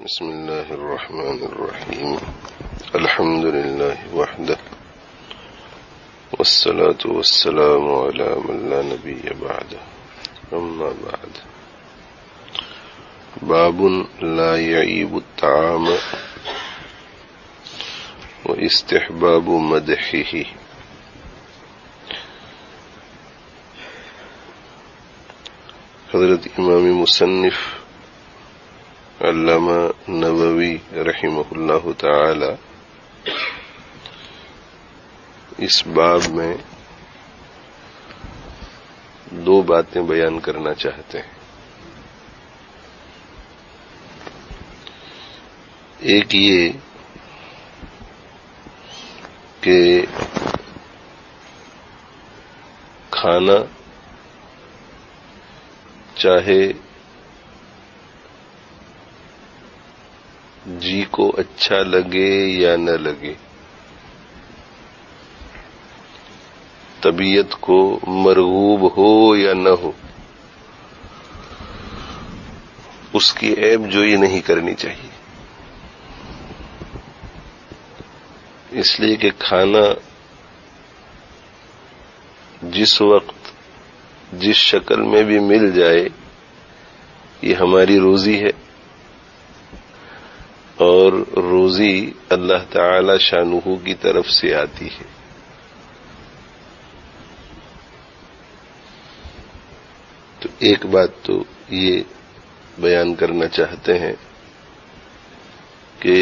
بسم الله الرحمن الرحيم الحمد لله وحده والصلاة والسلام على من لا نبي بعده أما بعد باب لا يعيب الطعام واستحباب مدحه. حضرت امام مصنف علامہ نووی رحمہ اللہ تعالی اس باب میں دو باتیں بیان کرنا چاہتے ہیں. ایک یہ کہ کھانا چاہے جی کو اچھا لگے یا نہ لگے، طبیعت کو مرغوب ہو یا نہ ہو، اس کی عیب جوئی نہیں کرنی چاہیے. اس لیے کہ کھانا جس وقت جس شکل میں بھی مل جائے یہ ہماری روزی ہے، اور روزی اللہ تعالی شانہ کی طرف سے آتی ہے. تو ایک بات تو یہ بیان کرنا چاہتے ہیں کہ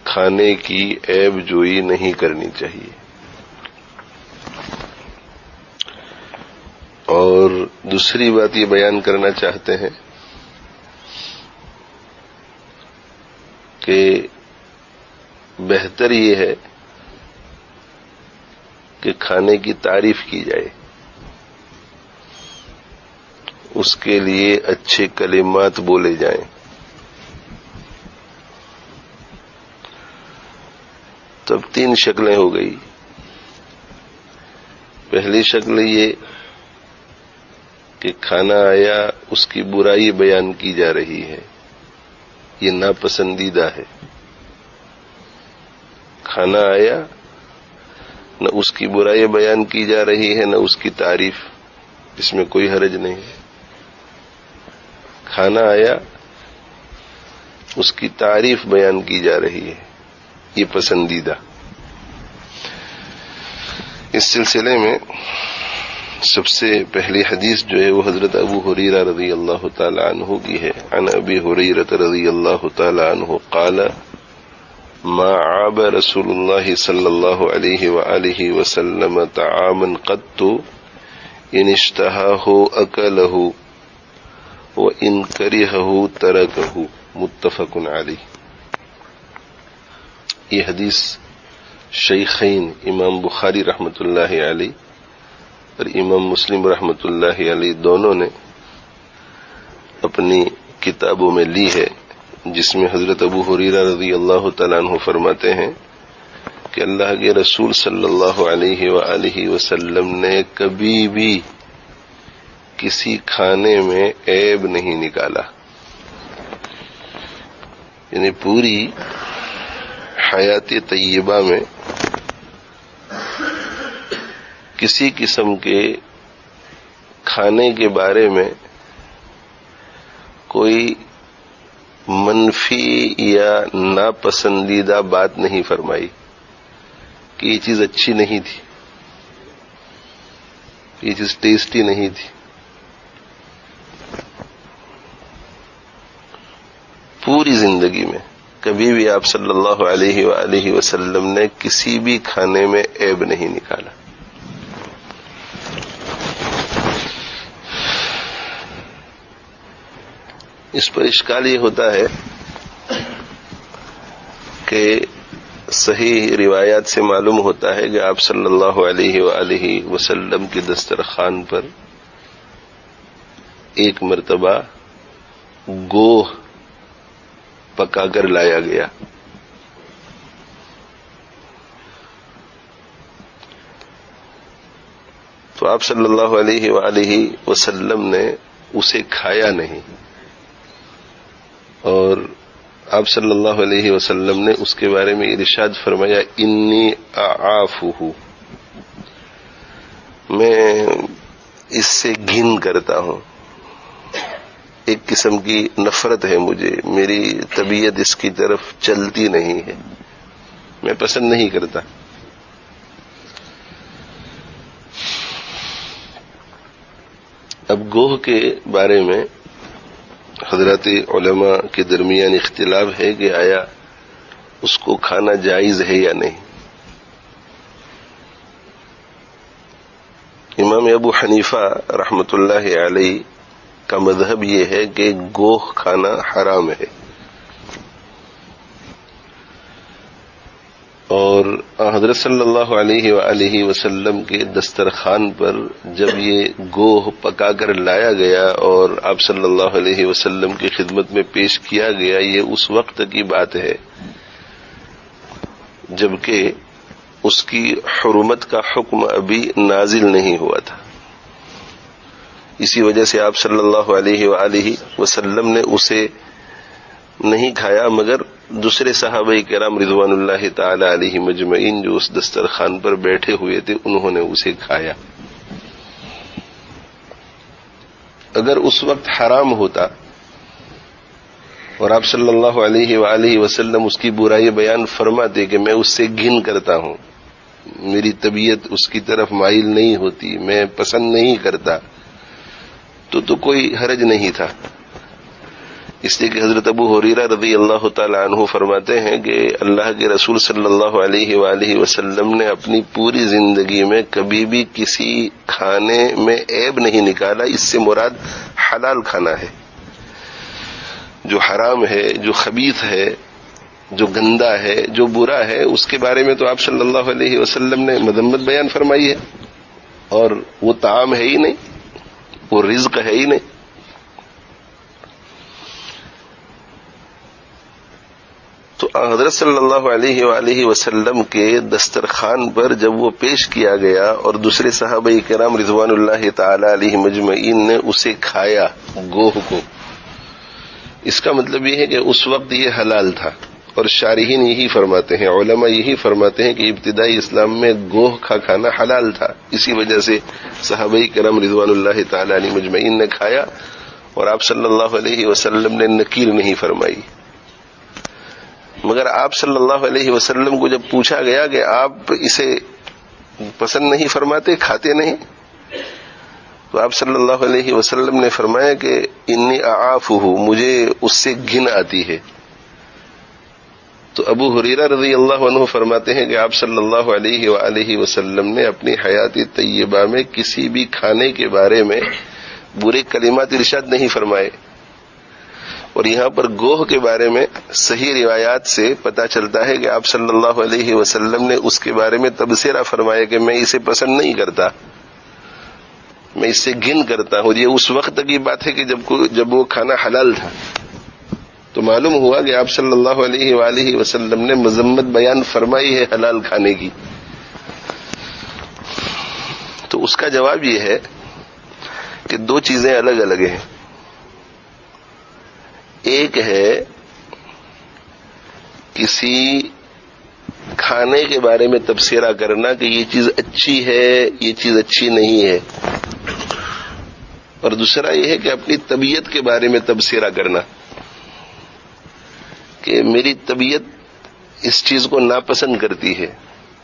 کھانے کی عیب جوئی نہیں کرنی چاہیے. اور دوسری بات یہ بیان کرنا چاہتے ہیں کہ بہتر یہ ہے کہ کھانے کی تعریف کی جائے، اس کے لیے اچھے کلمات بولے جائیں. تب تین شکلیں ہو گئی. پہلی شکل یہ کہ کھانا آیا اس کی برائی بیان کی جا رہی ہے، یہ ناپسندیدہ ہے. کھانا آیا نہ اس کی برائی بیان کی جا رہی ہے نہ اس کی تعریف، اس میں کوئی حرج نہیں ہے. کھانا آیا اس کی تعریف بیان کی جا رہی ہے، یہ پسندیدہ. اس سلسلے میں سب سے پہلی حدیث جو ہے وہ حضرت ابو ہریرہ رضی اللہ تعالی عنہ کی ہے. عن ابی ہریرہ رضی اللہ تعالی عنہ قال ما عاب رسول اللہ صلی اللہ علیہ وآلہ وسلم طعاما قط ان اشتہاہ اکلہ وان کرہہ ترکہ متفق علیہ. یہ حدیث شیخین امام بخاری رحمۃ اللہ علیہ اور امام مسلم رحمۃ اللہ علیہ دونوں نے اپنی کتابوں میں لی ہے، جس میں حضرت ابو ہریرہ رضی اللہ تعالیٰ عنہ فرماتے ہیں کہ اللہ کے رسول صلی اللہ علیہ وآلہ وسلم نے کبھی بھی کسی کھانے میں عیب نہیں نکالا. یعنی پوری حیات طیبہ میں کسی قسم کے کھانے کے بارے میں کوئی منفی یا ناپسندیدہ بات نہیں فرمائی کہ یہ چیز اچھی نہیں تھی، یہ چیز ٹیسٹی نہیں تھی. پوری زندگی میں کبھی بھی آپ صلی اللہ علیہ وآلہ وسلم نے کسی بھی کھانے میں عیب نہیں نکالا. اس پر اشکال یہ ہوتا ہے کہ صحیح روایات سے معلوم ہوتا ہے کہ آپ صلی اللہ علیہ وآلہ وسلم کے دسترخوان پر ایک مرتبہ گوہ پکا کر لایا گیا. تو آپ صلی اللہ علیہ وآلہ وسلم نے اسے کھایا نہیں آپ صلی اللہ علیہ وسلم نے اس کے بارے میں ارشاد فرمایا انی اعافہ، میں اس سے گھن کرتا ہوں، ایک قسم کی نفرت ہے مجھے، میری طبیعت اس کی طرف چلتی نہیں ہے، میں پسند نہیں کرتا۔ اب گوہ کے بارے میں حضرات علماء کے درمیان اختلاف ہے کہ آیا اس کو کھانا جائز ہے یا نہیں۔ امام ابو حنیفہ رحمۃ اللہ علیہ کا مذہب یہ ہے کہ گوہ کھانا حرام ہے، اور حضرت صلی اللہ علیہ وآلہ وسلم کے دسترخوان پر جب یہ گوہ پکا کر لایا گیا اور آپ صلی اللہ علیہ وسلم کی خدمت میں پیش کیا گیا، یہ اس وقت کی بات ہے جبکہ اس کی حرمت کا حکم ابھی نازل نہیں ہوا تھا۔ اسی وجہ سے آپ صلی اللہ علیہ وآلہ وسلم نے اسے نہیں کھایا، مگر دوسرے صحابہ کرام رضوان اللہ تعالی علیہ مجمعین جو اس دسترخوان پر بیٹھے ہوئے تھے انہوں نے اسے کھایا۔ اگر اس وقت حرام ہوتا اور آپ صلی اللہ علیہ وآلہ وسلم اس کی برائی بیان فرماتے کہ میں اس سے گھن کرتا ہوں، میری طبیعت اس کی طرف مائل نہیں ہوتی، میں پسند نہیں کرتا، تو کوئی حرج نہیں تھا۔ اس لیے کہ حضرت ابو ہریرہ رضی اللہ تعالی عنہ فرماتے ہیں کہ اللہ کے رسول صلی اللہ علیہ وآلہ وسلم نے اپنی پوری زندگی میں کبھی بھی کسی کھانے میں عیب نہیں نکالا۔ اس سے مراد حلال کھانا ہے، جو حرام ہے، جو خبیث ہے، جو گندا ہے، جو برا ہے، اس کے بارے میں تو آپ صلی اللہ علیہ وسلم نے مذمت بیان فرمائی ہے، اور وہ طعام ہے ہی نہیں، وہ رزق ہے ہی نہیں۔ تو حضرت صلی اللہ علیہ وآلہ وسلم کے دسترخوان پر جب وہ پیش کیا گیا اور دوسرے صحابہ کرام رضوان اللہ تعالی علیہ مجمعین نے اسے کھایا گوہ کو، اس کا مطلب یہ ہے کہ اس وقت یہ حلال تھا، اور شارحین یہی فرماتے ہیں، علماء یہی فرماتے ہیں کہ ابتدائی اسلام میں گوہ کا کھانا حلال تھا، اسی وجہ سے صحابہ کرام رضوان اللہ تعالی علیہ مجمعین نے کھایا اور آپ صلی اللہ علیہ وسلم نے نکیر نہیں فرمائی۔ مگر آپ صلی اللہ علیہ وسلم کو جب پوچھا گیا کہ آپ اسے پسند نہیں فرماتے، کھاتے نہیں، تو آپ صلی اللہ علیہ وسلم نے فرمایا کہ انی اعافہ، مجھے اس سے گھن آتی ہے۔ تو ابو ہریرہ رضی اللہ عنہ فرماتے ہیں کہ آپ صلی اللہ علیہ وآلہ وسلم نے اپنی حیات طیبہ میں کسی بھی کھانے کے بارے میں برے کلمات ارشاد نہیں فرمائے، اور یہاں پر گوہ کے بارے میں صحیح روایات سے پتہ چلتا ہے کہ آپ صلی اللہ علیہ وسلم نے اس کے بارے میں تبصرہ فرمایا کہ میں اسے پسند نہیں کرتا، میں اس سے گھن کرتا ہوں۔ یہ اس وقت کی بات ہے کہ جب وہ کھانا حلال تھا، تو معلوم ہوا کہ آپ صلی اللہ علیہ وآلہ وسلم نے مذمت بیان فرمائی ہے حلال کھانے کی۔ تو اس کا جواب یہ ہے کہ دو چیزیں الگ الگ ہیں۔ ایک ہے کسی کھانے کے بارے میں تبصرہ کرنا کہ یہ چیز اچھی ہے، یہ چیز اچھی نہیں ہے، اور دوسرا یہ ہے کہ اپنی طبیعت کے بارے میں تبصرہ کرنا کہ میری طبیعت اس چیز کو ناپسند کرتی ہے،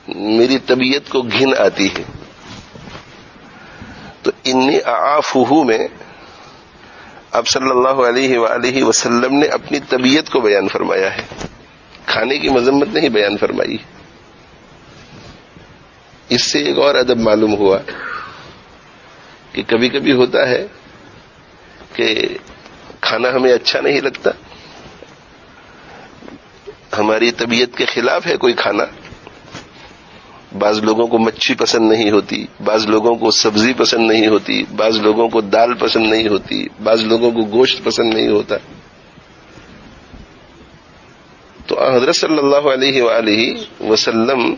میری طبیعت کو گھن آتی ہے۔ تو انی اعافہ میں آپ صلی اللہ علیہ وآلہ وسلم نے اپنی طبیعت کو بیان فرمایا ہے، کھانے کی مذمت نہیں بیان فرمائی۔ اس سے ایک اور ادب معلوم ہوا کہ کبھی کبھی ہوتا ہے کہ کھانا ہمیں اچھا نہیں لگتا، ہماری طبیعت کے خلاف ہے کوئی کھانا۔ بعض لوگوں کو مچھی پسند نہیں ہوتی، بعض لوگوں کو سبزی پسند نہیں ہوتی، بعض لوگوں کو دال پسند نہیں ہوتی، بعض لوگوں کو گوشت پسند نہیں ہوتا۔ تو حضرت صلی اللہ علیہ وآلہ وسلم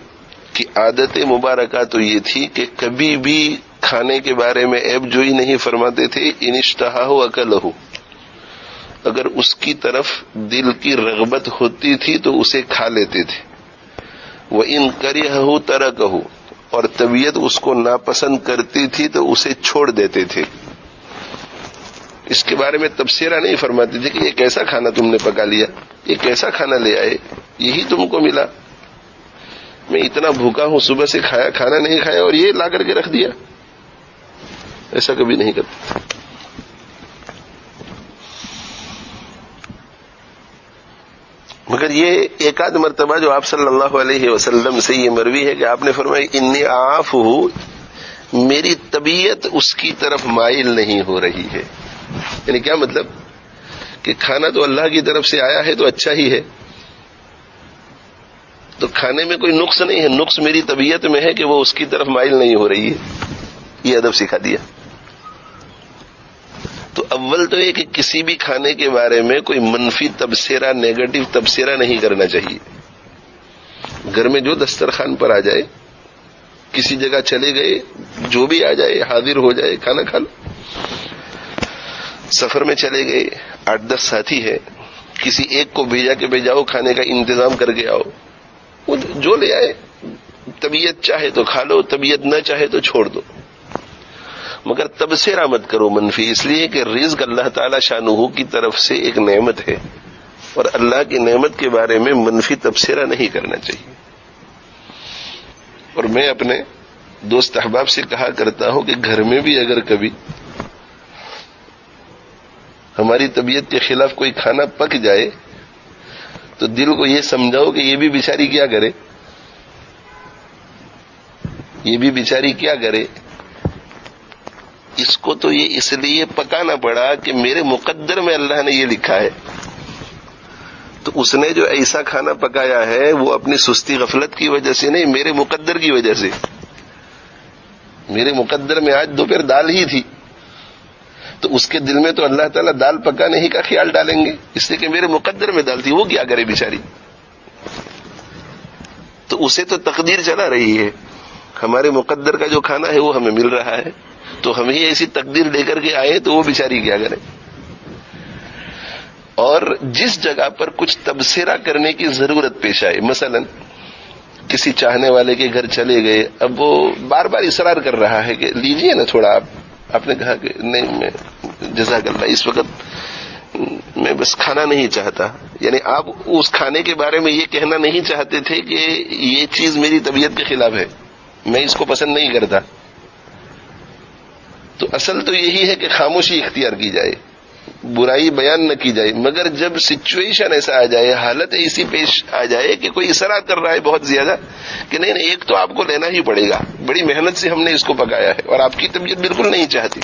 کی عادت مبارکہ تو یہ تھی کہ کبھی بھی کھانے کے بارے میں عیب جوئی نہیں فرماتے تھے۔ ان اشتہاہ اکلہ، اگر اس کی طرف دل کی رغبت ہوتی تھی تو اسے کھا لیتے تھے، وَإِن كَرِهَهُ تَرَكَهُ، اور طبیعت اس کو ناپسند کرتی تھی تو اسے چھوڑ دیتے تھے۔ اس کے بارے میں تبصرہ نہیں فرماتے تھے کہ یہ کیسا کھانا تم نے پکا لیا، یہ کیسا کھانا لے آئے، یہی تم کو ملا، میں اتنا بھوکا ہوں، صبح سے کھانا نہیں کھایا اور یہ لا کر کے رکھ دیا۔ ایسا کبھی نہیں کرتے۔ مگر یہ ایک آدھ مرتبہ جو آپ صلی اللہ علیہ وسلم سے یہ مروی ہے کہ آپ نے فرمایا انی اعافہ، میری طبیعت اس کی طرف مائل نہیں ہو رہی ہے۔ یعنی کیا مطلب کہ کھانا تو اللہ کی طرف سے آیا ہے تو اچھا ہی ہے، تو کھانے میں کوئی نقص نہیں ہے، نقص میری طبیعت میں ہے کہ وہ اس کی طرف مائل نہیں ہو رہی ہے۔ یہ ادب سکھا دیا۔ تو اول تو یہ کہ کسی بھی کھانے کے بارے میں کوئی منفی تبصرہ، نیگیٹو تبصرہ نہیں کرنا چاہیے۔ گھر میں جو دسترخوان پر آ جائے، کسی جگہ چلے گئے، جو بھی آ جائے حاضر ہو جائے، کھانا کھا لو۔ سفر میں چلے گئے، 8-10 ساتھی ہے، کسی ایک کو بھیجا کہ بھیجاؤ، کھانے کا انتظام کر کے آؤ، وہ جو لے آئے، طبیعت چاہے تو کھا لو، طبیعت نہ چاہے تو چھوڑ دو، مگر تبصرہ مت کرو منفی، اس لیے کہ رزق اللہ تعالی شانہ کی طرف سے ایک نعمت ہے، اور اللہ کی نعمت کے بارے میں منفی تبصرہ نہیں کرنا چاہیے۔ اور میں اپنے دوست احباب سے کہا کرتا ہوں کہ گھر میں بھی اگر کبھی ہماری طبیعت کے خلاف کوئی کھانا پک جائے تو دل کو یہ سمجھاؤ کہ یہ بھی بیچاری کیا کرے، یہ بھی بیچاری کیا کرے، اس کو تو یہ اس لیے پکانا پڑا کہ میرے مقدر میں اللہ نے یہ لکھا ہے۔ تو اس نے جو ایسا کھانا پکایا ہے وہ اپنی سستی غفلت کی وجہ سے نہیں، میرے مقدر کی وجہ سے۔ میرے مقدر میں آج دوپہر دال ہی تھی، تو اس کے دل میں تو اللہ تعالیٰ دال پکانے ہی کا خیال ڈالیں گے، اس لیے کہ میرے مقدر میں دال تھی، وہ کیا کرے بیچاری۔ تو اسے تو تقدیر چلا رہی ہے، ہمارے مقدر کا جو کھانا ہے وہ ہمیں مل رہا ہے، تو ہم ہی ایسی تقدیر لے کر کے آئے تو وہ بیچاری کیا کرے۔ اور جس جگہ پر کچھ تبصرہ کرنے کی ضرورت پیش آئے، مثلا کسی چاہنے والے کے گھر چلے گئے، اب وہ بار بار اصرار کر رہا ہے کہ لیجئے نا تھوڑا، آپ نے کہا کہ نہیں، میں جزاک اللہ، اس وقت میں بس کھانا نہیں چاہتا، یعنی آپ اس کھانے کے بارے میں یہ کہنا نہیں چاہتے تھے کہ یہ چیز میری طبیعت کے خلاف ہے، میں اس کو پسند نہیں کرتا۔ تو اصل تو یہی ہے کہ خاموشی اختیار کی جائے، برائی بیان نہ کی جائے، مگر جب سچویشن ایسا آ جائے، حالت ایسی پیش آ جائے کہ کوئی اصرار کر رہا ہے بہت زیادہ کہ نہیں نہیں، ایک تو آپ کو لینا ہی پڑے گا، بڑی محنت سے ہم نے اس کو پکایا ہے اور آپ کی طبیعت بالکل نہیں چاہتی،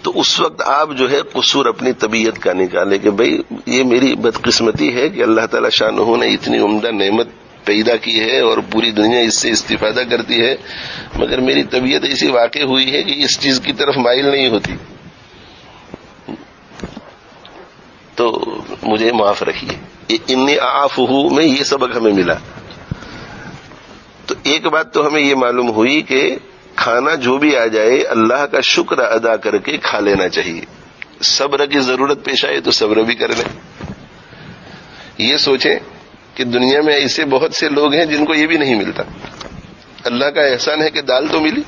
تو اس وقت آپ جو ہے قصور اپنی طبیعت کا نکالے کہ بھئی یہ میری بدقسمتی ہے کہ اللہ تعالی شانہ نے اتنی عمدہ نعمت پیدا کی ہے اور پوری دنیا اس سے استفادہ کرتی ہے، مگر میری طبیعت ایسی واقع ہوئی ہے کہ اس چیز کی طرف مائل نہیں ہوتی، تو مجھے معاف رکھیے۔ انی اعافہ میں یہ سبق ہمیں ملا۔ تو ایک بات تو ہمیں یہ معلوم ہوئی کہ کھانا جو بھی آ جائے اللہ کا شکر ادا کر کے کھا لینا چاہیے، صبر کی ضرورت پیش آئے تو صبر بھی کر لیں۔ یہ سوچیں کہ دنیا میں ایسے بہت سے لوگ ہیں جن کو یہ بھی نہیں ملتا، اللہ کا احسان ہے کہ دال تو ملی،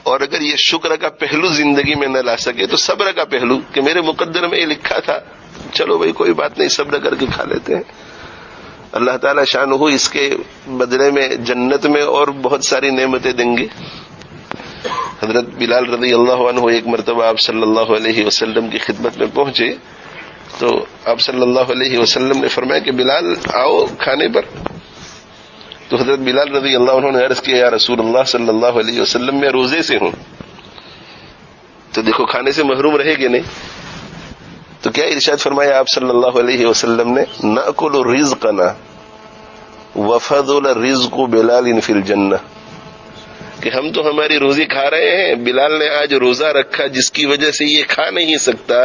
اور اگر یہ شکر کا پہلو زندگی میں نہ لا سکے تو صبر کا پہلو کہ میرے مقدر میں یہ لکھا تھا، چلو بھائی کوئی بات نہیں، صبر کر کے کھا لیتے ہیں، اللہ تعالی شانہ اس کے بدلے میں جنت میں اور بہت ساری نعمتیں دیں گے۔ حضرت بلال رضی اللہ عنہ ایک مرتبہ آپ صلی اللہ علیہ وسلم کی خدمت میں پہنچے تو آپ صلی اللہ علیہ وسلم نے فرمایا کہ بلال آؤ کھانے پر، تو حضرت بلال رضی اللہ عنہ نے عرض کیا یا رسول اللہ صلی اللہ علیہ وسلم میں روزے سے ہوں، تو دیکھو کھانے سے محروم رہے گے نہیں، تو کیا ارشاد فرمایا آپ صلی اللہ علیہ وسلم نے نأکل رزقنا وفضل رزق بلال فی الجنہ، کہ ہم تو ہماری روزی کھا رہے ہیں، بلال نے آج روزہ رکھا جس کی وجہ سے یہ کھا نہیں سکتا،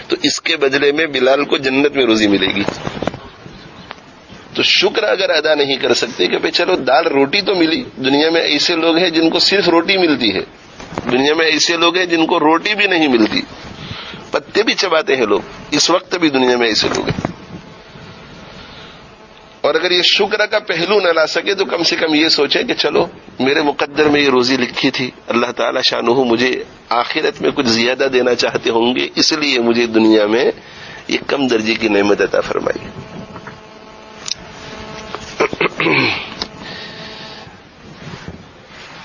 تو اس کے بدلے میں بلال کو جنت میں روزی ملے گی۔ تو شکر اگر ادا نہیں کر سکتے کہ بھئی چلو دال روٹی تو ملی، دنیا میں ایسے لوگ ہیں جن کو صرف روٹی ملتی ہے، دنیا میں ایسے لوگ ہیں جن کو روٹی بھی نہیں ملتی، پتے بھی چباتے ہیں لوگ، اس وقت بھی دنیا میں ایسے لوگ ہیں. اور اگر یہ شکر کا پہلو نہ لا سکے تو کم سے کم یہ سوچے کہ چلو میرے مقدر میں یہ روزی لکھی تھی، اللہ تعالی شانہ مجھے آخرت میں کچھ زیادہ دینا چاہتے ہوں گے، اس لیے مجھے دنیا میں یہ کم درجے کی نعمت عطا فرمائی.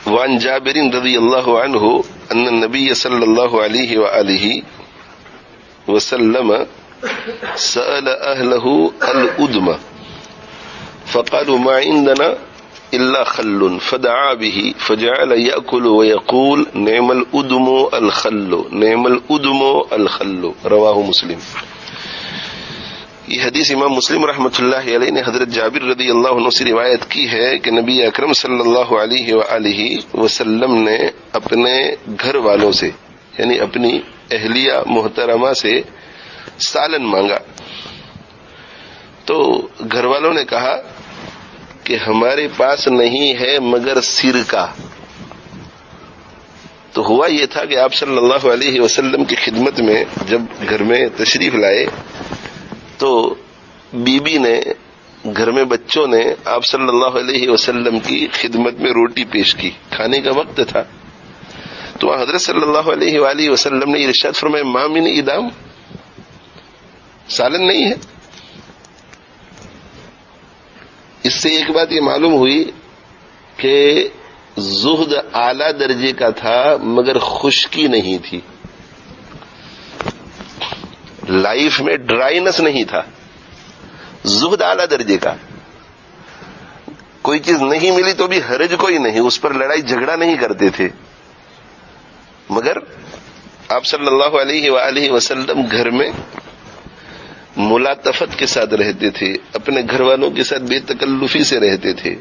وعن جابر رضی اللہ عنہ ان النبی صلی اللہ علیہ وآلہ وسلم سأل اہلہ الادم فقالوا ما عندنا الا خل فدعا به فجعل يأكل ويقول نعم الادم الخل نعم الادم الخل. رواہ مسلم. یہ حدیث امام مسلم رحمۃ اللہ علیہ نے حضرت جابر رضی اللہ عنہ سے روایت کی ہے کہ نبی اکرم صلی اللہ علیہ وآلہ وسلم نے اپنے گھر والوں سے یعنی اپنی اہلیہ محترمہ سے سالن مانگا. تو گھر والوں نے کہا کہ ہمارے پاس نہیں ہے مگر سرکہ. تو ہوا یہ تھا کہ آپ صلی اللہ علیہ وسلم کی خدمت میں جب گھر میں تشریف لائے تو بی بی نے، گھر میں بچوں نے آپ صلی اللہ علیہ وسلم کی خدمت میں روٹی پیش کی. کھانے کا وقت تھا تو حضرت صلی اللہ علیہ وآلہ وسلم نے ارشاد فرمایا ما من ادام، سالن نہیں ہے. اس سے ایک بات یہ معلوم ہوئی کہ زہد اعلی درجے کا تھا مگر خشکی نہیں تھی، لائف میں ڈرائینس نہیں تھا. زہد اعلی درجے کا، کوئی چیز نہیں ملی تو بھی حرج کوئی نہیں، اس پر لڑائی جھگڑا نہیں کرتے تھے. مگر آپ صلی اللہ علیہ وآلہ وسلم گھر میں ملاطفت کے ساتھ رہتے تھے، اپنے گھر والوں کے ساتھ بے تکلفی سے رہتے تھے،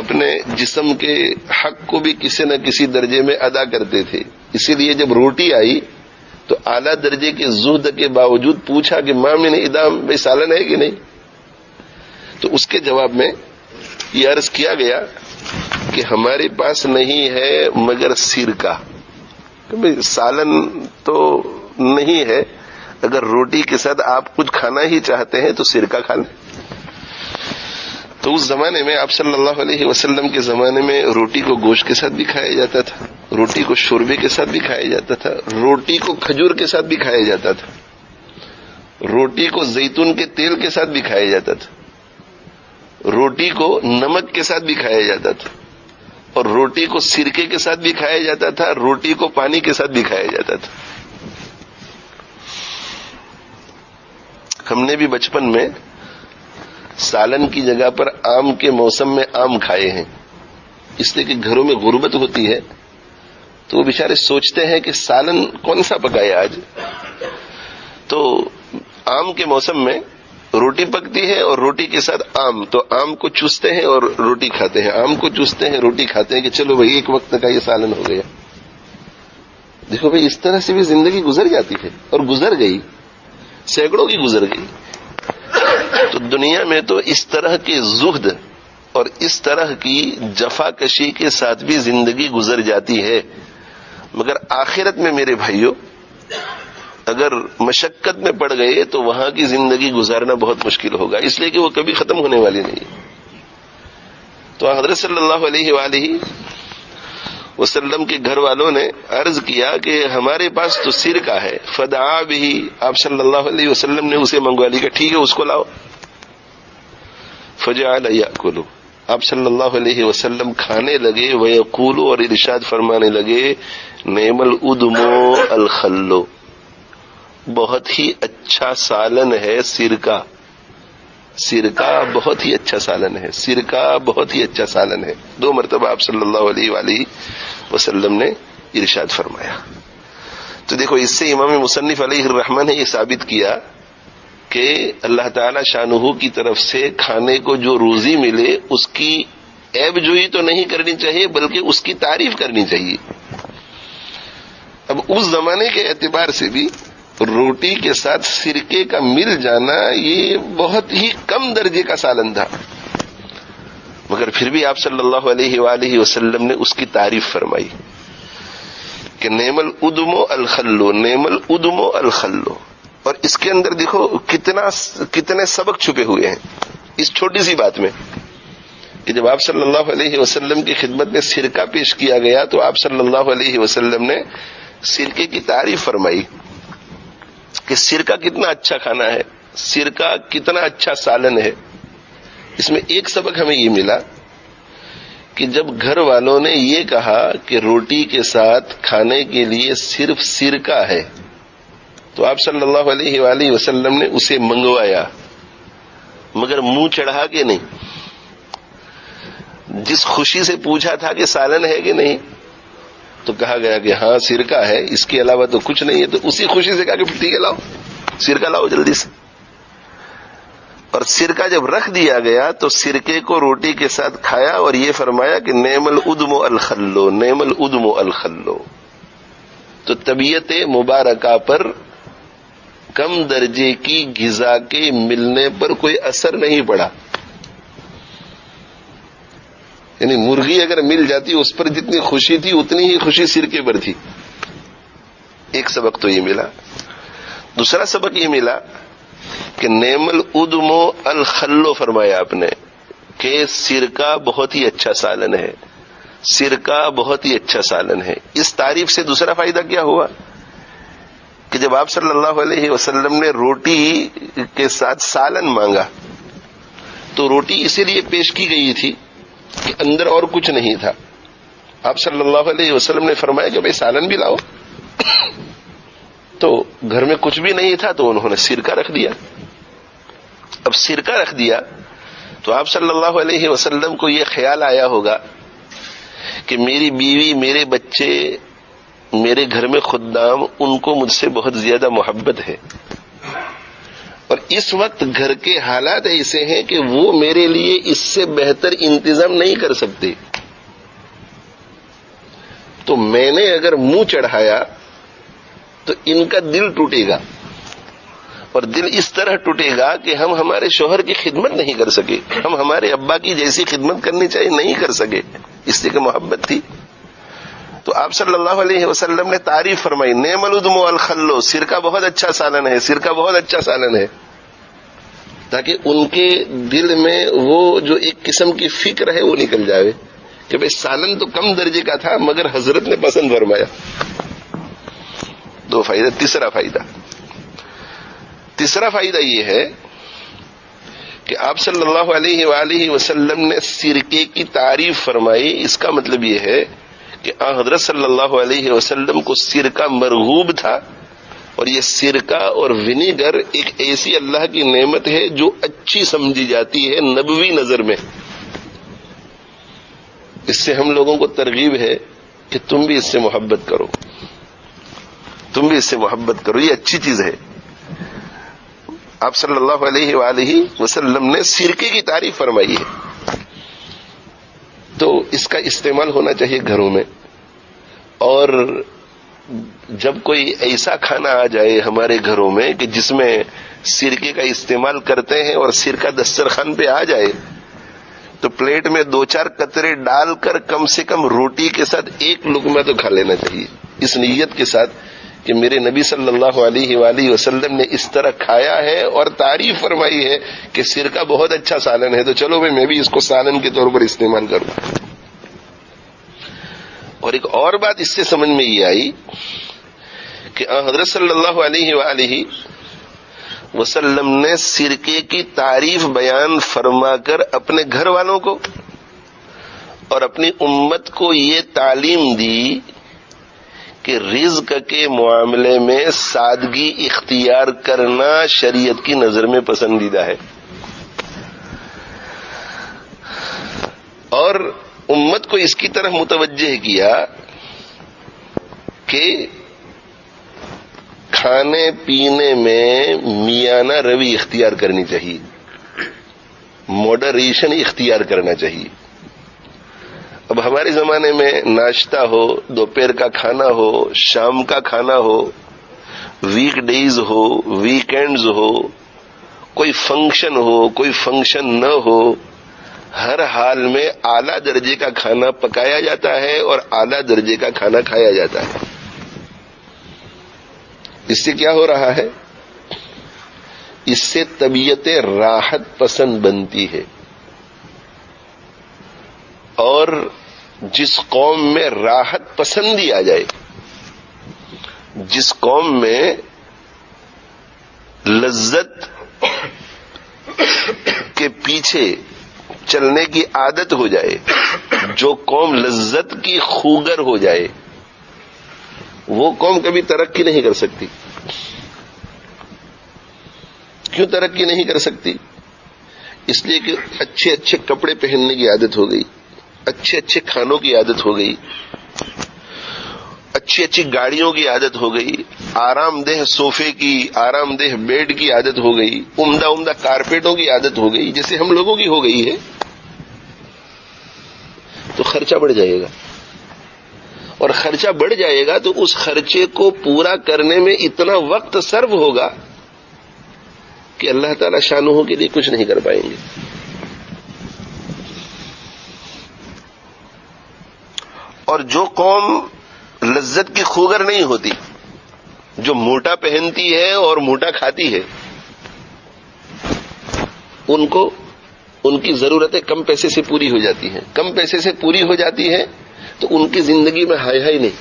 اپنے جسم کے حق کو بھی کسی نہ کسی درجے میں ادا کرتے تھے. اسی لیے جب روٹی آئی تو اعلیٰ درجے کے زہد کے باوجود پوچھا کہ ما من ادام، بھائی سالن ہے کہ نہیں؟ تو اس کے جواب میں یہ عرض کیا گیا کہ ہمارے پاس نہیں ہے مگر سرکہ. سالن تو نہیں ہے، اگر روٹی کے ساتھ آپ کچھ کھانا ہی چاہتے ہیں تو سرکہ کھا لیں. تو اس زمانے میں آپ صلی اللہ علیہ وسلم کے زمانے میں روٹی کو گوشت کے ساتھ بھی کھایا جاتا تھا، روٹی کو شوربے کے ساتھ بھی کھایا جاتا تھا، روٹی کو کھجور کے ساتھ بھی کھایا جاتا تھا، روٹی کو زیتون کے تیل کے ساتھ بھی کھایا جاتا تھا، روٹی کو نمک کے ساتھ بھی کھایا جاتا تھا، اور روٹی کو سرکے کے ساتھ بھی کھایا جاتا تھا، روٹی کو پانی کے ساتھ بھی کھایا جاتا تھا. ہم نے بھی بچپن میں سالن کی جگہ پر آم کے موسم میں آم کھائے ہیں، اس لیے کہ گھروں میں غربت ہوتی ہے تو وہ بیچارے سوچتے ہیں کہ سالن کون سا پکائے آج. تو آم کے موسم میں روٹی پکتی ہے اور روٹی کے ساتھ آم، تو آم کو چوستے ہیں اور روٹی کھاتے ہیں، آم کو چوستے ہیں روٹی کھاتے ہیں کہ چلو بھائی ایک وقت کا یہ سالن ہو گیا. دیکھو بھائی اس طرح سے بھی زندگی گزر جاتی ہے اور گزر گئی، سینکڑوں کی گزر گئی. تو دنیا میں تو اس طرح کے زہد اور اس طرح کی جفا کشی کے ساتھ بھی زندگی گزر جاتی ہے، مگر آخرت میں میرے بھائیوں اگر مشقت میں پڑ گئے تو وہاں کی زندگی گزارنا بہت مشکل ہوگا، اس لیے کہ وہ کبھی ختم ہونے والی نہیں. تو حضرت صلی اللہ علیہ وآلہ وسلم کے گھر والوں نے عرض کیا کہ ہمارے پاس تو سرکہ ہے. فدعا بھی، آپ صلی اللہ علیہ وسلم نے اسے منگوا لی کہ ٹھیک ہے اس کو لاؤ. فجعل یأکل، آپ صلی اللہ علیہ وسلم کھانے لگے، ویقول، اور ارشاد فرمانے لگے نعم الادم الخل، بہت ہی اچھا سالن ہے سرکہ، سرکہ بہت ہی اچھا سالن ہے، سرکہ بہت ہی اچھا سالن ہے. 2 مرتبہ آپ صلی اللہ علیہ وآلہ وسلم نے ارشاد فرمایا. تو دیکھو اس سے امام مصنف علیہ الرحمہ نے یہ ثابت کیا کہ اللہ تعالی شانہ کی طرف سے کھانے کو جو روزی ملے اس کی عیب جوئی تو نہیں کرنی چاہیے بلکہ اس کی تعریف کرنی چاہیے. اب اس زمانے کے اعتبار سے بھی روٹی کے ساتھ سرکے کا مل جانا یہ بہت ہی کم درجے کا سالن تھا، مگر پھر بھی آپ صلی اللہ علیہ وآلہ وسلم نے اس کی تعریف فرمائی. کہ نعم الادم الخلو، نعم الادم الخلو. اور اس کے اندر دیکھو کتنے سبق چھپے ہوئے ہیں اس چھوٹی سی بات میں، کہ جب آپ صلی اللہ علیہ وسلم کی خدمت میں سرکہ پیش کیا گیا تو آپ صلی اللہ علیہ وسلم نے سرکے کی تعریف فرمائی کہ سرکہ کتنا اچھا کھانا ہے، سرکہ کتنا اچھا سالن ہے. اس میں ایک سبق ہمیں یہ ملا کہ جب گھر والوں نے یہ کہا کہ روٹی کے ساتھ کھانے کے لیے صرف سرکہ ہے تو آپ صلی اللہ علیہ وآلہ وسلم نے اسے منگوایا، مگر منہ چڑھا کے نہیں. جس خوشی سے پوچھا تھا کہ سالن ہے کہ نہیں تو کہا گیا کہ ہاں سرکہ ہے، اس کے علاوہ تو کچھ نہیں ہے، تو اسی خوشی سے کہا کہ ٹھیک ہے لاؤ سرکہ لاؤ جلدی سے. اور سرکہ جب رکھ دیا گیا تو سرکے کو روٹی کے ساتھ کھایا اور یہ فرمایا کہ نعم الادم الخلو، نعم الادم الخلو. تو طبیعت مبارکہ پر کم درجے کی غذا کے ملنے پر کوئی اثر نہیں پڑا. یعنی مرغی اگر مل جاتی اس پر جتنی خوشی تھی اتنی ہی خوشی سرکے پر تھی. ایک سبق تو یہ ملا. دوسرا سبق یہ ملا کہ نعم الادم الخلو فرمایا آپ نے کہ سرکہ بہت ہی اچھا سالن ہے، سرکہ بہت ہی اچھا سالن ہے. اس تعریف سے دوسرا فائدہ کیا ہوا کہ جب آپ صلی اللہ علیہ وسلم نے روٹی کے ساتھ سالن مانگا تو روٹی اسی لیے پیش کی گئی تھی کہ اندر اور کچھ نہیں تھا. آپ صلی اللہ علیہ وسلم نے فرمایا کہ بھئی سالن بھی لاؤ. تو گھر میں کچھ بھی نہیں تھا تو انہوں نے سرکہ رکھ دیا. اب سرکہ رکھ دیا تو آپ صلی اللہ علیہ وسلم کو یہ خیال آیا ہوگا کہ میری بیوی، میرے بچے، میرے گھر میں خدام، ان کو مجھ سے بہت زیادہ محبت ہے اور اس وقت گھر کے حالات ایسے ہیں کہ وہ میرے لیے اس سے بہتر انتظام نہیں کر سکتے. تو میں نے اگر منہ چڑھایا تو ان کا دل ٹوٹے گا، اور دل اس طرح ٹوٹے گا کہ ہم ہمارے شوہر کی خدمت نہیں کر سکے، ہم ہمارے ابا کی جیسی خدمت کرنی چاہیے نہیں کر سکے، اس لیے کہ محبت تھی. تو آپ صلی اللہ علیہ وسلم نے تعریف فرمائی نعم الادم الخلو، سرکہ بہت اچھا سالن ہے، سرکہ بہت اچھا سالن ہے، تاکہ ان کے دل میں وہ جو ایک قسم کی فکر ہے وہ نکل جائے کہ بھئی سالن تو کم درجے کا تھا مگر حضرت نے پسند فرمایا. دو فائدہ. تیسرا فائدہ یہ ہے کہ آپ صلی اللہ علیہ وآلہ وسلم نے سرکے کی تعریف فرمائی. اس کا مطلب یہ ہے کہ حضرت صلی اللہ علیہ وسلم کو سرکہ مرغوب تھا، اور یہ سرکہ اور ونیگر ایک ایسی اللہ کی نعمت ہے جو اچھی سمجھی جاتی ہے نبوی نظر میں. اس سے ہم لوگوں کو ترغیب ہے کہ تم بھی اس سے محبت کرو، تم بھی اس سے محبت کرو، یہ اچھی چیز ہے. آپ صلی اللہ علیہ وآلہ وسلم نے سرکے کی تعریف فرمائی ہے، تو اس کا استعمال ہونا چاہیے گھروں میں. اور جب کوئی ایسا کھانا آ جائے ہمارے گھروں میں کہ جس میں سرکے کا استعمال کرتے ہیں اور سرکہ دسترخوان پہ آ جائے تو پلیٹ میں 2-4 قطرے ڈال کر کم سے کم روٹی کے ساتھ ایک لقمہ تو کھا لینا چاہیے، اس نیت کے ساتھ کہ میرے نبی صلی اللہ علیہ وآلہ وسلم نے اس طرح کھایا ہے اور تعریف فرمائی ہے کہ سرکہ بہت اچھا سالن ہے، تو چلو میں بھی اس کو سالن کے طور پر استعمال کروں. اور ایک اور بات اس سے سمجھ میں یہ آئی کہ حضرت صلی اللہ علیہ وآلہ وسلم نے سرکے کی تعریف بیان فرما کر اپنے گھر والوں کو اور اپنی امت کو یہ تعلیم دی کہ رزق کے معاملے میں سادگی اختیار کرنا شریعت کی نظر میں پسندیدہ ہے، اور امت کو اس کی طرف متوجہ کیا کہ کھانے پینے میں میانہ روی اختیار کرنی چاہیے، ماڈریشن اختیار کرنا چاہیے. اب ہمارے زمانے میں ناشتہ ہو، دوپہر کا کھانا ہو، شام کا کھانا ہو، ویک ڈیز ہو، ویکینڈز ہو، کوئی فنکشن ہو، کوئی فنکشن نہ ہو، ہر حال میں اعلیٰ درجے کا کھانا پکایا جاتا ہے اور اعلیٰ درجے کا کھانا کھایا جاتا ہے. اس سے کیا ہو رہا ہے؟ اس سے طبیعت راحت پسند بنتی ہے، اور جس قوم میں راحت پسندی آ جائے، جس قوم میں لذت کے پیچھے چلنے کی عادت ہو جائے، جو قوم لذت کی خوگر ہو جائے، وہ قوم کبھی ترقی نہیں کر سکتی۔ کیوں ترقی نہیں کر سکتی؟ اس لیے کہ اچھے اچھے کپڑے پہننے کی عادت ہو گئی، اچھے اچھے کھانوں کی عادت ہو گئی، اچھی اچھی گاڑیوں کی عادت ہو گئی، آرام دہ صوفے کی، آرام دہ بیڈ کی عادت ہو گئی، عمدہ عمدہ کارپیٹوں کی عادت ہو گئی، جیسے ہم لوگوں کی ہو گئی ہے، تو خرچہ بڑھ جائے گا، اور خرچہ بڑھ جائے گا تو اس خرچے کو پورا کرنے میں اتنا وقت صرف ہوگا کہ اللہ تعالی شانہ کے لیے کچھ نہیں کر پائیں گے۔ اور جو قوم لذت کی خوگر نہیں ہوتی، جو موٹا پہنتی ہے اور موٹا کھاتی ہے، ان کو ان کی ضرورتیں کم پیسے سے پوری ہو جاتی ہیں، کم پیسے سے پوری ہو جاتی ہیں تو ان کی زندگی میں ہائی ہائی نہیں۔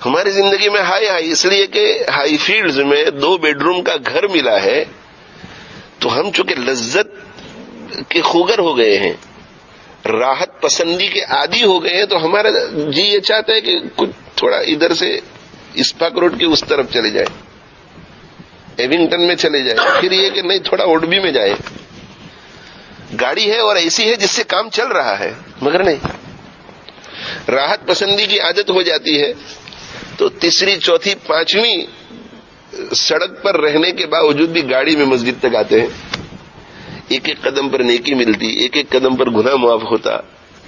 ہماری زندگی میں ہائی ہائی اس لیے کہ ہائی فیلڈز میں 2 بیڈروم کا گھر ملا ہے، تو ہم چونکہ لذت کے خوگر ہو گئے ہیں، راحت پسندی کے عادی ہو گئے ہیں، تو ہمارا جی یہ چاہتا ہے کہ کچھ تھوڑا ادھر سے اسپاک روڈ کے اس طرف چلے جائے، ایونگٹن میں چلے جائے، پھر یہ کہ نہیں تھوڑا اوڈبی میں جائے۔ گاڑی ہے اور ایسی ہے جس سے کام چل رہا ہے، مگر نہیں، راحت پسندی کی عادت ہو جاتی ہے تو تیسری چوتھی پانچویں سڑک پر رہنے کے باوجود بھی گاڑی میں مسجد تک آتے ہیں۔ ایک ایک قدم پر نیکی ملتی، ایک ایک قدم پر گناہ معاف ہوتا،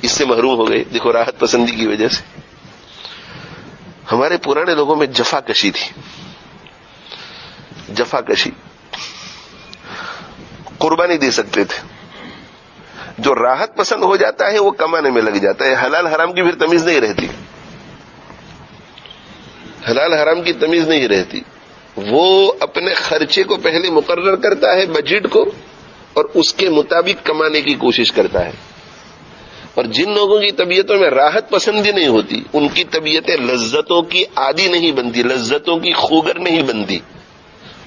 اس سے محروم ہو گئے، دیکھو راحت پسندی کی وجہ سے۔ ہمارے پرانے لوگوں میں جفا کشی تھی، جفا کشی، قربانی دے سکتے تھے۔ جو راحت پسند ہو جاتا ہے وہ کمانے میں لگ جاتا ہے، حلال حرام کی پھر تمیز نہیں رہتی، حلال حرام کی تمیز نہیں رہتی، وہ اپنے خرچے کو پہلے مقرر کرتا ہے، بجٹ کو، اور اس کے مطابق کمانے کی کوشش کرتا ہے۔ اور جن لوگوں کی طبیعتوں میں راحت پسندی نہیں ہوتی، ان کی طبیعتیں لذتوں کی عادی نہیں بنتی، لذتوں کی خوگر نہیں بنتی۔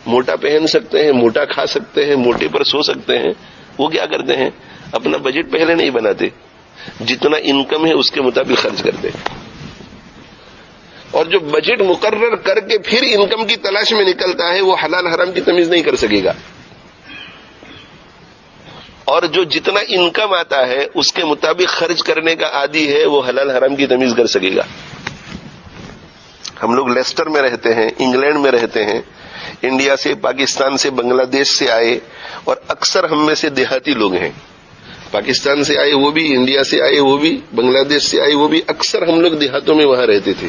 موٹا پہن سکتے ہیں، موٹا کھا سکتے ہیں، موٹے پر سو سکتے ہیں، وہ کیا کرتے ہیں؟ اپنا بجٹ پہلے نہیں بناتے، جتنا انکم ہے اس کے مطابق خرچ کرتے ہیں۔ اور جو بجٹ مقرر کر کے پھر انکم کی تلاش میں نکلتا ہے، وہ حلال حرام کی تمیز نہیں کر سکے گا، اور جو جتنا انکم آتا ہے اس کے مطابق خرچ کرنے کا عادی ہے، وہ حلال حرام کی تمیز کر سکے گا۔ ہم لوگ لیسٹر میں رہتے ہیں، انگلینڈ میں رہتے ہیں، انڈیا سے، پاکستان سے، بنگلہ دیش سے آئے، اور اکثر ہم میں سے دیہاتی لوگ ہیں، پاکستان سے آئے وہ بھی، انڈیا سے آئے وہ بھی، بنگلہ دیش سے آئے وہ بھی، اکثر ہم لوگ دیہاتوں میں وہاں رہتے تھے۔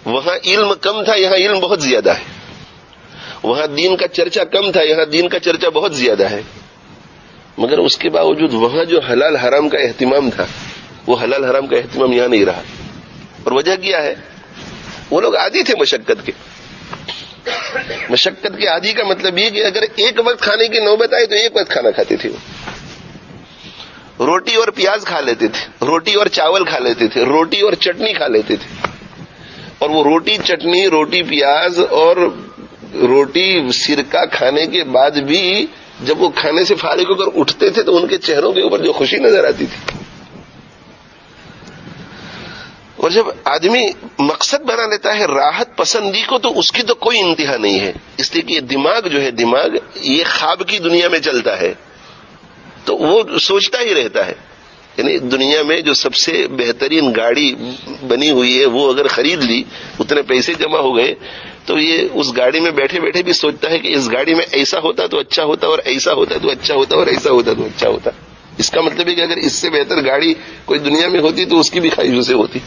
وہاں علم کم تھا، یہاں علم بہت زیادہ ہے۔ وہاں دین کا چرچا کم تھا، یہاں دین کا چرچا بہت زیادہ ہے، مگر اس کے باوجود وہاں جو حلال حرام کا اہتمام تھا، وہ حلال حرام کا اہتمام یہاں نہیں رہا۔ اور وجہ کیا ہے؟ وہ لوگ عادی تھے مشقت کے۔ مشقت کے عادی کا مطلب یہ کہ اگر ایک وقت کھانے کی نوبت آئی تو ایک وقت کھانا کھاتے تھے، وہ روٹی اور پیاز کھا لیتے تھے، روٹی اور چاول کھا لیتے تھے، روٹی اور چٹنی کھا لیتے تھے، اور وہ روٹی چٹنی، روٹی پیاز اور روٹی سرکہ کھانے کے بعد بھی جب وہ کھانے سے فارغ ہو کر اٹھتے تھے تو ان کے چہروں کے اوپر جو خوشی نظر آتی تھی۔ اور جب آدمی مقصد بنا لیتا ہے راحت پسندی کو تو اس کی تو کوئی انتہا نہیں ہے، اس لیے کہ یہ دماغ جو ہے، دماغ یہ خواب کی دنیا میں چلتا ہے، تو وہ سوچتا ہی رہتا ہے۔ یعنی دنیا میں جو سب سے بہترین گاڑی بنی ہوئی ہے وہ اگر خرید لی، اتنے پیسے جمع ہو گئے، تو یہ اس گاڑی میں بیٹھے بیٹھے بھی سوچتا ہے کہ اس گاڑی میں ایسا ہوتا تو اچھا ہوتا، اور ایسا ہوتا تو اچھا ہوتا، اور ایسا ہوتا تو اچھا ہوتا۔ اس کا مطلب ہے کہ اگر اس سے بہتر گاڑی کوئی دنیا میں ہوتی تو اس کی بھی خواہش اسے ہوتی۔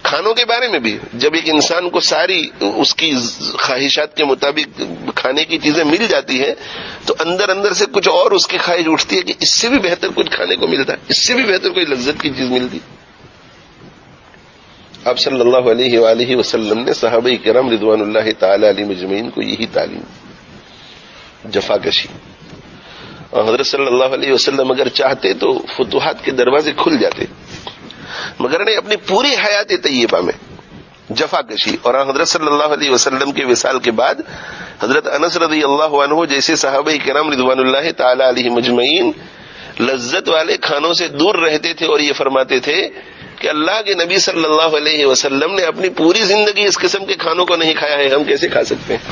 کھانوں کے بارے میں بھی جب ایک انسان کو ساری اس کی خواہشات کے مطابق کھانے کی چیزیں مل جاتی ہیں تو اندر اندر سے کچھ اور اس کی خواہش اٹھتی ہے کہ اس سے بھی بہتر کچھ کھانے کو ملتا ہے، اس سے بھی بہتر کوئی لذت کی چیز ملتی۔ آپ صلی اللہ علیہ وآلہ وسلم نے صحابہ کرام رضوان اللہ تعالی علیہ مجمعین کو یہی تعلیم، جفا کشی. اور حضرت صلی اللہ علیہ وسلم اگر چاہتے تو فتوحات کے دروازے کھل جاتے، مگر نہیں، اپنی پوری حیات طیبہ میں جفا کشی. اور حضرت صلی اللہ علیہ وسلم کے وصال کے بعد حضرت انس رضی اللہ عنہ جیسے صحابہ کرام رضوان اللہ تعالی علیہ مجمعین لذت والے کھانوں سے دور رہتے تھے، اور یہ فرماتے تھے کہ اللہ کے نبی صلی اللہ علیہ وسلم نے اپنی پوری زندگی اس قسم کے کھانوں کو نہیں کھایا ہے، ہم کیسے کھا سکتے ہیں؟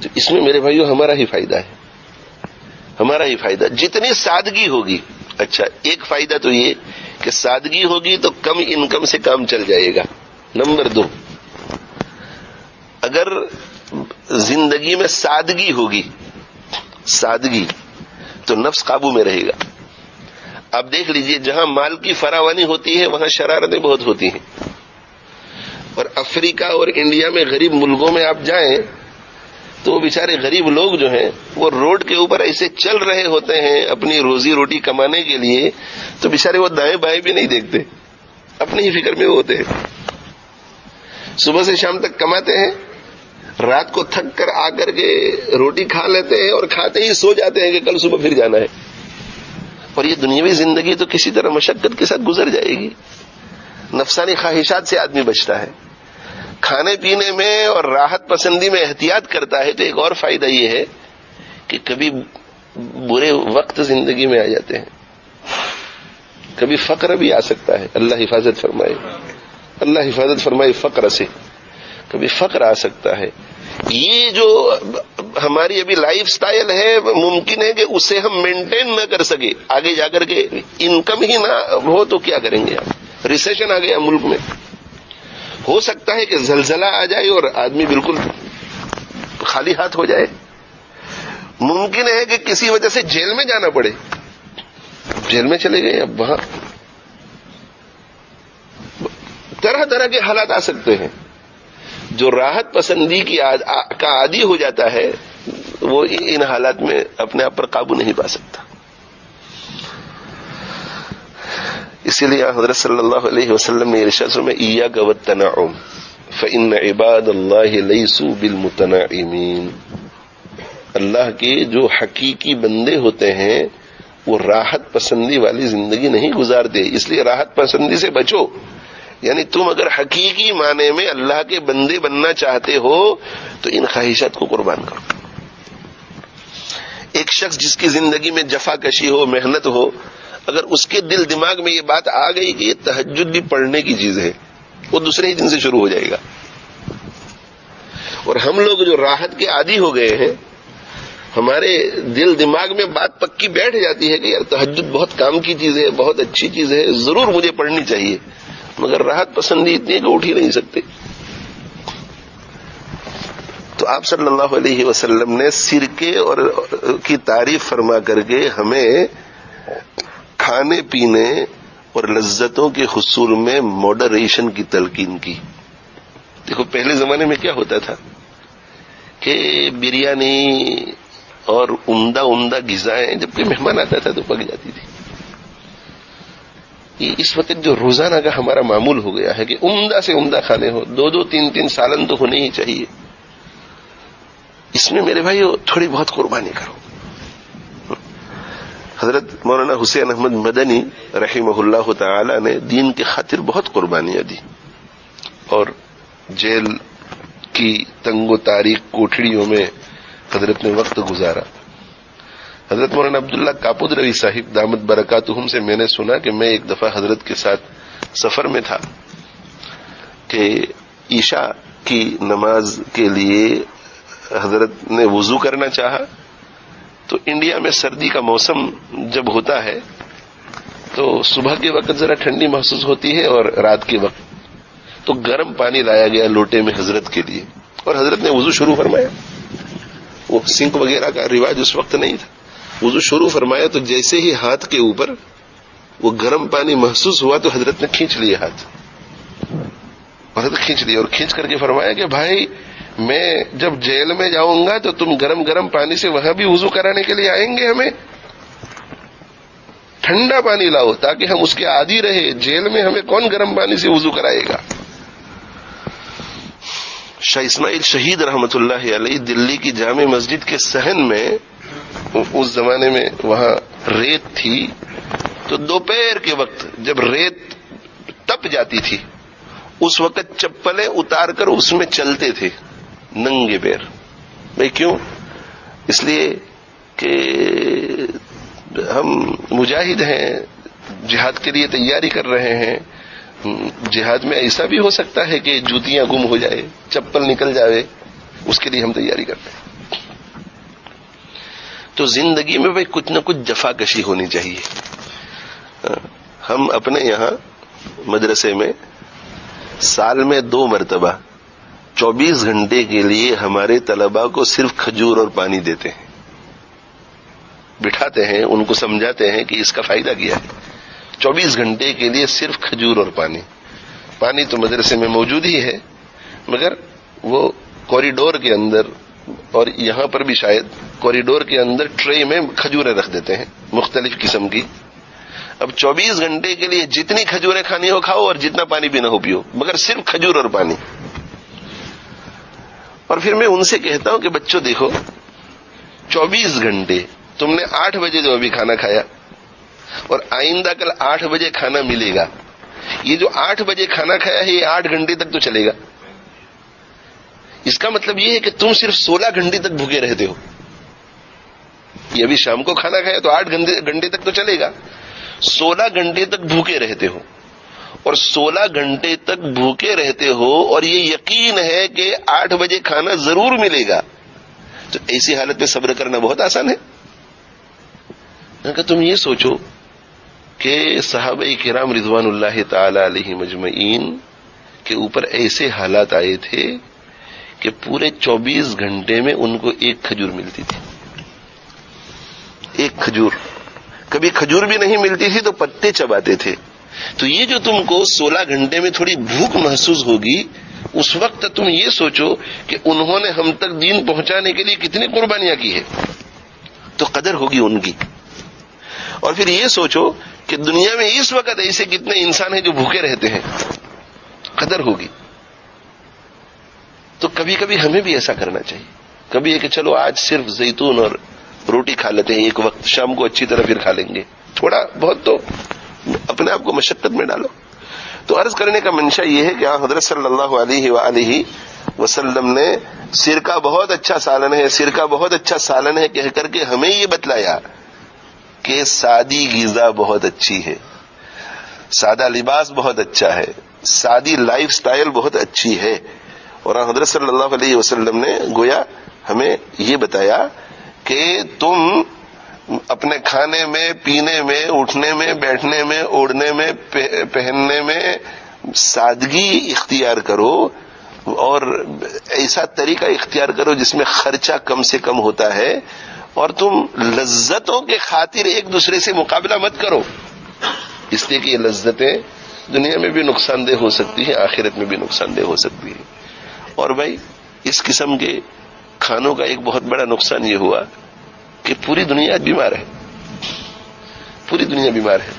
تو اس میں میرے بھائیو ہمارا ہی فائدہ ہے، ہمارا ہی فائدہ. جتنی سادگی ہوگی، اچھا ایک فائدہ تو یہ کہ سادگی ہوگی تو کم انکم سے کام چل جائے گا. نمبر 2، اگر زندگی میں سادگی ہوگی، سادگی، تو نفس قابو میں رہے گا. آپ دیکھ لیجئے جہاں مال کی فراوانی ہوتی ہے وہاں شرارتیں بہت ہوتی ہیں. اور افریقہ اور انڈیا میں غریب ملکوں میں آپ جائیں تو وہ بیچارے غریب لوگ جو ہیں وہ روڈ کے اوپر ایسے چل رہے ہوتے ہیں اپنی روزی روٹی کمانے کے لیے، تو بیچارے وہ دائیں بائیں بھی نہیں دیکھتے، اپنی ہی فکر میں وہ ہوتے ہیں. صبح سے شام تک کماتے ہیں، رات کو تھک کر آ کر کے روٹی کھا لیتے ہیں اور کھاتے ہی سو جاتے ہیں کہ کل صبح پھر جانا ہے. اور یہ دنیاوی زندگی تو کسی طرح مشقت کے ساتھ گزر جائے گی. نفسانی خواہشات سے آدمی بچتا ہے، کھانے پینے میں اور راحت پسندی میں احتیاط کرتا ہے. تو ایک اور فائدہ یہ ہے کہ کبھی برے وقت زندگی میں آ جاتے ہیں، کبھی فقر بھی آ سکتا ہے. اللہ حفاظت فرمائے، اللہ حفاظت فرمائے فقر سے. کبھی فقر آ سکتا ہے. یہ جو ہماری ابھی لائف سٹائل ہے ممکن ہے کہ اسے ہم مینٹین نہ کر سکے، آگے جا کر کے انکم ہی نہ ہو تو کیا کریں گے آپ؟ ریسیشن آ گیا ملک میں، ہو سکتا ہے کہ زلزلہ آ جائے اور آدمی بالکل خالی ہاتھ ہو جائے. ممکن ہے کہ کسی وجہ سے جیل میں جانا پڑے، جیل میں چلے گئے، اب وہاں طرح طرح کے حالات آ سکتے ہیں. جو راحت پسندی کا عادی ہو جاتا ہے وہ ان حالات میں اپنے آپ پر قابو نہیں پا سکتا. اسی لیے حضرت صلی اللہ علیہ وسلم نے ارشاد فرمایا ایاک والتنعم فإن عباد اللہ لیسوا بالمتنعمین. اللہ کے جو حقیقی بندے ہوتے ہیں وہ راحت پسندی والی زندگی نہیں گزارتے، اس لیے راحت پسندی سے بچو. یعنی تم اگر حقیقی معنی میں اللہ کے بندے بننا چاہتے ہو تو ان خواہشات کو قربان کرو. ایک شخص جس کی زندگی میں جفا کشی ہو، محنت ہو، اگر اس کے دل دماغ میں یہ بات آ گئی کہ یہ تہجد بھی پڑھنے کی چیز ہے، وہ دوسرے ہی دن سے شروع ہو جائے گا. اور ہم لوگ جو راحت کے عادی ہو گئے ہیں، ہمارے دل دماغ میں بات پکی بیٹھ جاتی ہے کہ یار تہجد بہت کام کی چیز ہے، بہت اچھی چیز ہے، ضرور مجھے پڑھنی چاہیے، مگر راحت پسندی اتنی ہے کہ اٹھ ہی نہیں سکتے. تو آپ صلی اللہ علیہ وسلم نے سرکے اور کی تعریف فرما کر کے ہمیں کھانے پینے اور لذتوں کے حصول میں ماڈریشن کی تلقین کی. دیکھو پہلے زمانے میں کیا ہوتا تھا کہ بریانی اور عمدہ غذائیں جب کوئی مہمان آتا تھا تو پک جاتی تھی. اس وقت جو روزانہ کا ہمارا معمول ہو گیا ہے کہ عمدہ سے عمدہ کھانے ہو، 2-3 سالن تو ہونے ہی چاہیے. اس میں میرے بھائی تھوڑی بہت قربانی کرو. حضرت مولانا حسین احمد مدنی رحمہ اللہ تعالی نے دین کی خاطر بہت قربانیاں دی اور جیل کی تنگ و تاریک کوٹڑیوں میں حضرت نے وقت گزارا. حضرت مولانا عبداللہ کاپود روی صاحب دامت برکاتہم سے میں نے سنا کہ میں ایک دفعہ حضرت کے ساتھ سفر میں تھا کہ عشاء کی نماز کے لیے حضرت نے وضو کرنا چاہا. تو انڈیا میں سردی کا موسم جب ہوتا ہے تو صبح کے وقت ذرا ٹھنڈی محسوس ہوتی ہے اور رات کے وقت تو گرم پانی لایا گیا لوٹے میں حضرت کے لیے اور حضرت نے وضو شروع فرمایا. وہ سنک وغیرہ کا رواج اس وقت نہیں تھا. وضو شروع فرمایا تو جیسے ہی ہاتھ کے اوپر وہ گرم پانی محسوس ہوا تو حضرت نے کھینچ لیے ہاتھ اور حضرت کھینچ لیا اور کھینچ کر کے فرمایا کہ بھائی میں جب جیل میں جاؤں گا تو تم گرم پانی سے وہاں بھی وضو کرانے کے لیے آئیں گے ہمیں. ٹھنڈا پانی لاؤ تاکہ ہم اس کے عادی رہے. جیل میں ہمیں کون گرم پانی سے وضو کرائے گا؟ شاہ اسماعیل شہید رحمت اللہ علیہ دلی کی جامع مسجد کے صحن میں، اس زمانے میں وہاں ریت تھی، تو دوپہر کے وقت جب ریت تپ جاتی تھی اس وقت چپلیں اتار کر اس میں چلتے تھے ننگے پیر. بھائی کیوں؟ اس لیے کہ ہم مجاہد ہیں، جہاد کے لیے تیاری کر رہے ہیں. جہاد میں ایسا بھی ہو سکتا ہے کہ جوتیاں گم ہو جائے، چپل نکل جائے، اس کے لیے ہم تیاری کرتے ہیں. تو زندگی میں بھائی کچھ نہ کچھ جفا کشی ہونی چاہیے. ہم اپنے یہاں مدرسے میں سال میں 2 مرتبہ 24 گھنٹے کے لیے ہمارے طلباء کو صرف کھجور اور پانی دیتے ہیں. بٹھاتے ہیں، ان کو سمجھاتے ہیں کہ اس کا فائدہ کیا ہے. 24 گھنٹے کے لیے صرف کھجور اور پانی. پانی تو مدرسے میں موجود ہی ہے، مگر وہ کوریڈور کے اندر، اور یہاں پر بھی شاید کوریڈور کے اندر ٹرے میں کھجوریں رکھ دیتے ہیں مختلف قسم کی. اب 24 گھنٹے کے لیے جتنی کھجوریں کھانی ہو کھاؤ اور جتنا پانی پینا ہو پیو، مگر صرف کھجور اور پانی. اور پھر میں ان سے کہتا ہوں کہ بچوں دیکھو، 24 گھنٹے تم نے 8 بجے جو ابھی کھانا کھایا، اور آئندہ کل 8 بجے کھانا ملے گا. یہ جو 8 بجے کھانا کھایا ہے یہ 8 گھنٹے تک تو چلے گا. اس کا مطلب یہ ہے کہ تم صرف 16 گھنٹے تک بھوکے رہتے ہو. یہ ابھی شام کو کھانا کھایا تو 8 گھنٹے تک تو چلے گا. 16 گھنٹے تک بھوکے رہتے ہو، اور 16 گھنٹے تک بھوکے رہتے ہو اور یہ یقین ہے کہ 8 بجے کھانا ضرور ملے گا. تو ایسی حالت میں صبر کرنا بہت آسان ہے. کہ تم یہ سوچو کہ صحابہ کرام رضوان اللہ تعالی علیہ مجمعین کے اوپر ایسے حالات آئے تھے کہ پورے 24 گھنٹے میں ان کو 1 کھجور ملتی تھی. 1 کھجور. کبھی کھجور بھی نہیں ملتی تھی تو پتے چباتے تھے. تو یہ جو تم کو 16 گھنٹے میں تھوڑی بھوک محسوس ہوگی، اس وقت تم یہ سوچو کہ انہوں نے ہم تک دین پہنچانے کے لیے کتنی قربانیاں کی ہے، تو قدر ہوگی ان کی. اور پھر یہ سوچو کہ دنیا میں اس وقت ایسے کتنے انسان ہیں جو بھوکے رہتے ہیں، قدر ہوگی. تو کبھی کبھی ہمیں بھی ایسا کرنا چاہیے. کبھی یہ کہ چلو آج صرف زیتون اور روٹی کھا لیتے ہیں ایک وقت، شام کو اچھی طرح پھر کھا لیں گے. تھوڑا بہت تو اپنے آپ کو مشقت میں ڈالو. تو عرض کرنے کا منشا یہ ہے کہ حضرت صلی اللہ علیہ وآلہ وسلم نے سرکہ بہت اچھا سالن ہے، سرکہ بہت اچھا سالن ہے کہہ کر کے ہمیں یہ بتلایا کہ سادی غذا بہت اچھی ہے، سادہ لباس بہت اچھا ہے، سادی لائف سٹائل بہت اچھی ہے. اور حضرت صلی اللہ علیہ وسلم نے گویا ہمیں یہ بتایا کہ تم اپنے کھانے میں، پینے میں، اٹھنے میں، بیٹھنے میں، اوڑھنے میں، پہننے میں سادگی اختیار کرو، اور ایسا طریقہ اختیار کرو جس میں خرچہ کم سے کم ہوتا ہے. اور تم لذتوں کے خاطر ایک دوسرے سے مقابلہ مت کرو، اس لیے کہ یہ لذتیں دنیا میں بھی نقصان دہ ہو سکتی ہیں، آخرت میں بھی نقصان دہ ہو سکتی ہے. اور بھائی اس قسم کے کھانوں کا ایک بہت بڑا نقصان یہ ہوا کہ پوری دنیا بیمار ہے. پوری دنیا بیمار ہے.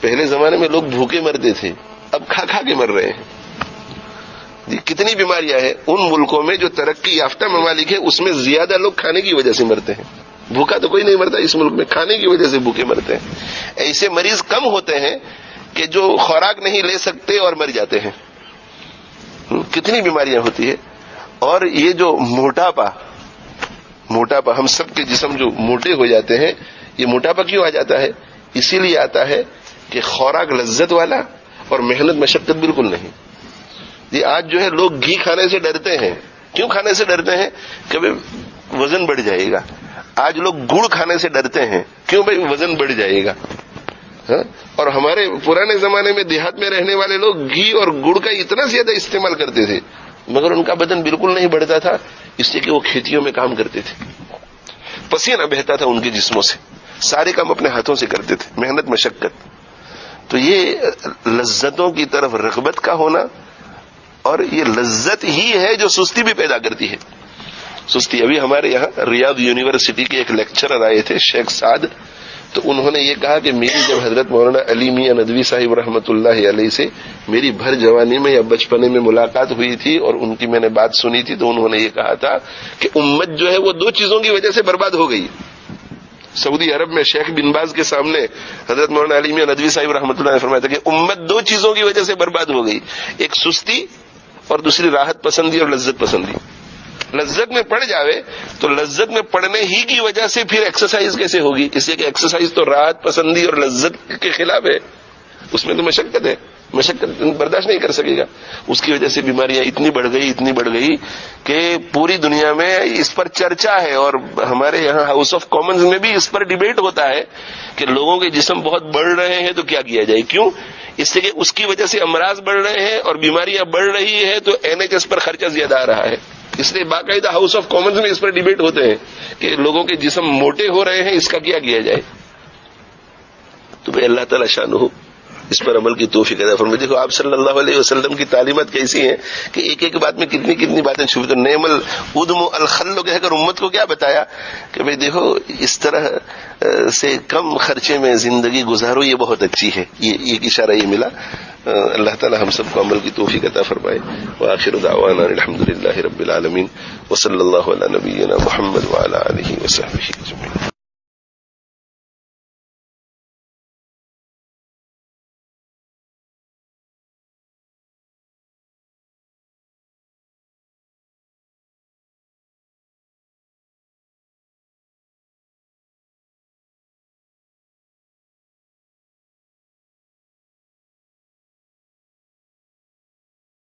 پہلے زمانے میں لوگ بھوکے مرتے تھے، اب کھا کھا کے مر رہے ہیں. کتنی بیماریاں ہیں ان ملکوں میں جو ترقی یافتہ ممالک ہیں، اس میں زیادہ لوگ کھانے کی وجہ سے مرتے ہیں. بھوکا تو کوئی نہیں مرتا اس ملک میں، کھانے کی وجہ سے بھوکے مرتے ہیں. ایسے مریض کم ہوتے ہیں کہ جو خوراک نہیں لے سکتے اور مر جاتے ہیں. کتنی بیماریاں ہوتی ہے. اور یہ جو موٹاپا، ہم سب کے جسم جو موٹے ہو جاتے ہیں، یہ موٹاپا کیوں آ جاتا ہے؟ اسی لیے آتا ہے کہ خوراک لذت والا اور محنت مشقت بالکل نہیں. یہ آج جو ہے لوگ گھی کھانے سے ڈرتے ہیں. کیوں کھانے سے ڈرتے ہیں؟ کہ وزن بڑھ جائے گا. آج لوگ گڑ کھانے سے ڈرتے ہیں. کیوں بھائی؟ وزن بڑھ جائے گا. اور ہمارے پرانے زمانے میں دیہات میں رہنے والے لوگ گھی اور گڑ کا اتنا زیادہ استعمال کرتے تھے، مگر ان کا بدن بالکل نہیں بڑھتا تھا، اس لیے کہ وہ کھیتیوں میں کام کرتے تھے. پسینہ بہتا تھا ان کے جسموں سے، سارے کام اپنے ہاتھوں سے کرتے تھے، محنت مشقت. تو یہ لذتوں کی طرف رغبت کا ہونا، اور یہ لذت ہی ہے جو سستی بھی پیدا کرتی ہے. سستی. ابھی ہمارے یہاں ریاض یونیورسٹی کے ایک لیکچرر آئے تھے، شیخ سعد. تو انہوں نے یہ کہا کہ میری جب حضرت مولانا علی میاں ندوی صاحب رحمۃ اللہ علیہ سے میری بھر جوانی میں یا بچپنے میں ملاقات ہوئی تھی اور ان کی میں نے بات سنی تھی، تو انہوں نے یہ کہا تھا کہ امت جو ہے وہ دو چیزوں کی وجہ سے برباد ہو گئی. سعودی عرب میں شیخ بن باز کے سامنے حضرت مولانا علی میاں ندوی صاحب رحمۃ اللہ نے فرمایا تھا کہ امت دو چیزوں کی وجہ سے برباد ہو گئی، ایک سستی اور دوسری راحت پسندی اور لذت پسندی. لذت میں پڑ جاوے تو لذت میں پڑنے ہی کی وجہ سے پھر ایکسرسائز کیسے ہوگی؟ اس لیے کہ ایکسرسائز تو راحت پسندی اور لذت کے خلاف ہے، اس میں تو مشقت ہے، مشقت برداشت نہیں کر سکے گا. اس کی وجہ سے بیماریاں اتنی بڑھ گئی کہ پوری دنیا میں اس پر چرچا ہے، اور ہمارے یہاں ہاؤس آف کامنز میں بھی اس پر ڈیبیٹ ہوتا ہے کہ لوگوں کے جسم بہت بڑھ رہے ہیں تو کیا کیا جائے. کیوں؟ اس سے کہ اس کی وجہ سے امراض بڑھ رہے ہیں اور بیماریاں بڑھ رہی ہے تو NHS پر خرچہ زیادہ آ رہا ہے. اس لیے باقاعدہ ہاؤس آف کامنز میں اس پر ڈیبیٹ ہوتے ہیں کہ لوگوں کے جسم موٹے ہو رہے ہیں، اس کا کیا کیا جائے. تو بھائی اللہ تعالیٰ شانہ اس پر عمل کی توفیق عطا فرمائے. دیکھو آپ صلی اللہ علیہ وسلم کی تعلیمات کیسی ہیں کہ ایک ایک بات میں کتنی باتیں چھپی. تو نعم الادم الخل کہہ کر امت کو کیا بتایا کہ بھئی دیکھو اس طرح سے کم خرچے میں زندگی گزارو، یہ بہت اچھی ہے. یہ ایک اشارہ یہ ملا. اللہ تعالی ہم سب کو عمل کی توفیق عطا فرمائے. وآخر دعوانا الحمدللہ رب العالمین وصلی اللہ علی نبینا محمد وعلی آلہ وصحبہ اجمعین.